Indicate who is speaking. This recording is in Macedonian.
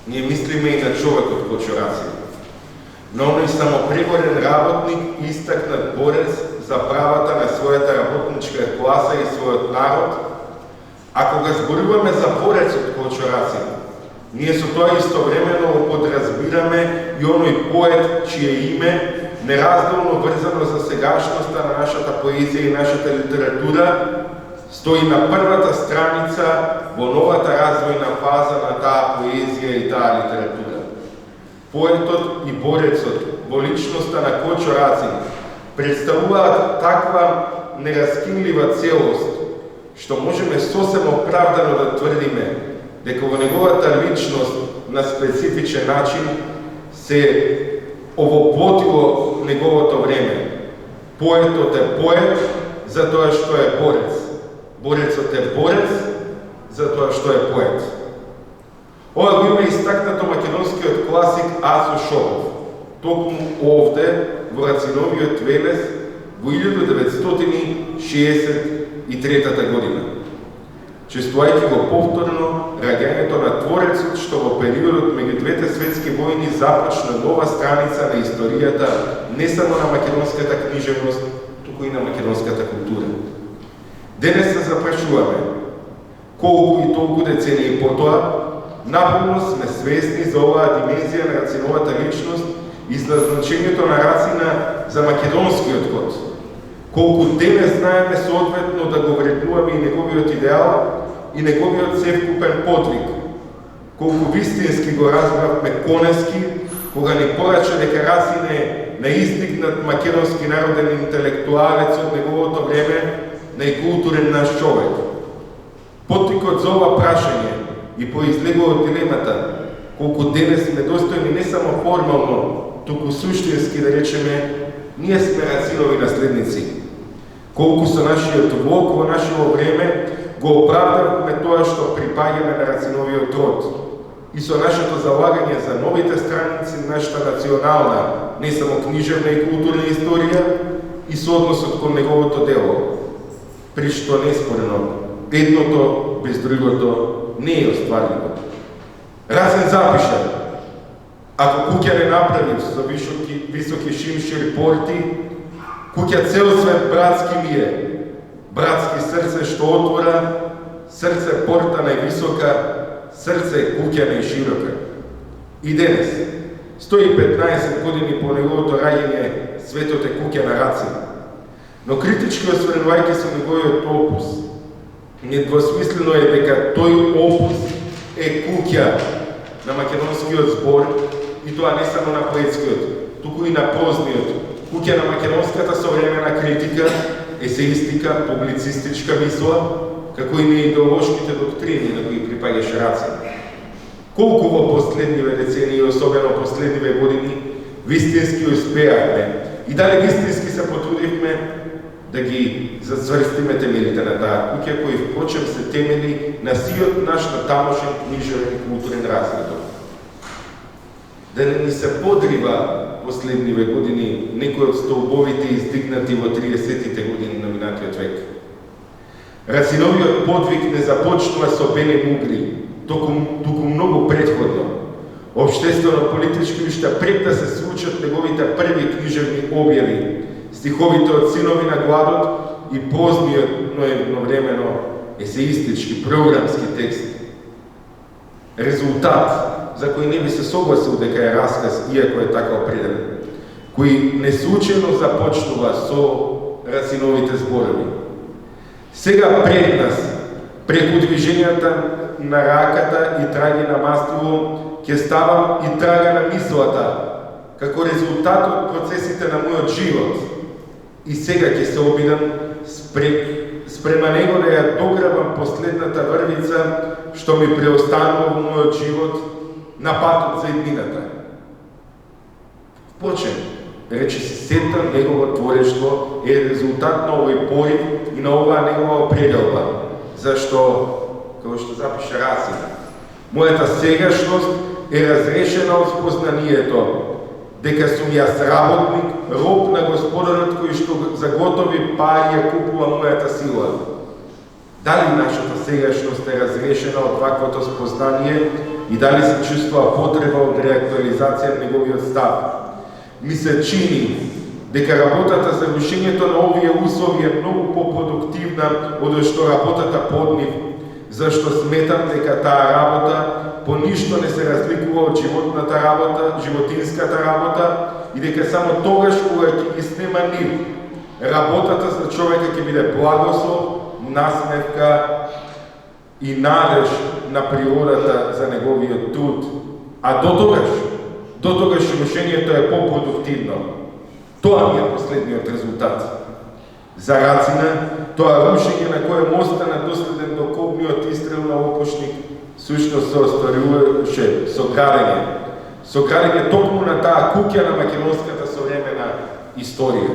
Speaker 1: ние мислиме и на човекот кој што расил. На оној самопреборен работник и истакнат борец за правата на својата работничка класа и својот народ, а кога зборуваме за борецот кој што расил, ние со тоа истовремено подразбираме и оној поет чие име неразделно врзано за сегашноста на нашата поезија и нашата литература стои на првата страница во новата развојна фаза на таа поезија и таа литература. Поетот и борецот во личноста на Кочо Рацин представуваат таква нераскинлива целост, што можеме сосем оправдано да тврдиме дека во неговата личност на специфичен начин се овоплотило неговото време. Поетот е поет затоа што е борец. Борецот е борец затоа што е поет. Ова го има истакнато македонскиот класик Асо Шопов, токму овде во Рациновиот Велес во 1963 година. Чествувајќи го повторно раѓањето на творецот што во периодот меѓу двете светски војни започна нова страница на историјата не само на македонската книжевност, туку и на македонската култура. Денес се запрашуваме колку и толку децении потоа напълно сме свесни за оваа димензија на Рациновата личност и значењето на Рацина за македонскиот код. Колку денес знаеме соодветно да го вреднуваме и неговиот идеал и неговиот севкупен подвиг. Колку вистински го разбравме конески, кога ни порача дека Рацин е наиздигнат македонски народен интелектуалец од неговото време, најкултурен наш човек. Поттикот за ова прашање и произлегува од дилемата колку денес сме достојни не само формално, туку суштински да речеме, ние сме Рацинови наследници. Колку со нашиот влог во нашето време го оправдавме тоа што припаѓаме на Рациновиот род и со нашето залагање за новите страници на нашата национална, не само книжевна и културна историја и со односот кон неговото дело, при што неспорено едното без другото не е остварливо. Рацин запиша: ако куќа не направи со високи шимшир порти, куќа цел свет братски ми е, братски срце што отвора, срце порта највисока, срце куќа најширока. И денес, 115 години по неговото раѓање, светот е куќа на Рацин. Но критички освренувајќи се неговиот опус, недвосмислено е дека тој опус е куќа на македонскиот збор, и тоа не само на поетскиот, туку и на прозниот, куќа на македонската современа критика, есеистика, публицистичка мисла, како и на идеолошките доктрини на кои припаѓаше Рацин. Колку во последниве децении, особено последниве години, вистински успеавме и дали вистински се потрудивме да ги зацврстиме темелите на таа куќа, кои впрочем се темели на сиот наш на тамошен книжевен и културен развиток. Да не ни се подрива последниве години некои од столбовите издигнати во 30-тите години на минатиот век. Рациновиот подвиг не започнува со Бене Мугри, туку многу предходно. Обштествено-политички уште пред да се случат неговите први книжевни објави, стиховите од Синови на гладот и прозниот, но едновремено есеистички, програмски текст. Резултат за кој не би се согласил дека е расказ, иако е така определен, кој неслучајно започнува со Рациновите зборови. Сега пред нас, преку движењата на раката и траги на мастило, ќе ставам и трага на мислата, како резултат од процесите на мојот живот. И сега ќе се обидам спрема него да ја дограбам последната врвица што ми преостанува во мојот живот на патот за иднината. Впрочем, рече се сета негово творештво е резултат на овој порив и на оваа негова пределба, зашто, како што запиша Рацин, мојата сегашност е разрешена од спознанието дека сум јас работник, роб на Господарот кој што за готови пари ја купува мојата сила. Дали нашата сегашност е разрешена од ваквото спознание и дали се чувствува потреба од реактуализација на неговиот став. Ми се чини дека работата за рушењето на овие услови е многу попродуктивна од што работата под нив, зашто сметам дека таа работа по ништо не се разликува од животната работа, животинската работа и дека само тогаш кога ќе ги снема нив, работата за човека ќе биде благослов, насмевка и надеж на природата за неговиот труд. А до тогаш рушењето е попродуктивно. Тоа ми е последниот резултат. За Рацина, тоа рушење на кое остана доследен до кобниот истрел на опошник, сушност се остваруваше со градење. Со градење токму на таа куќа на македонската современа историја.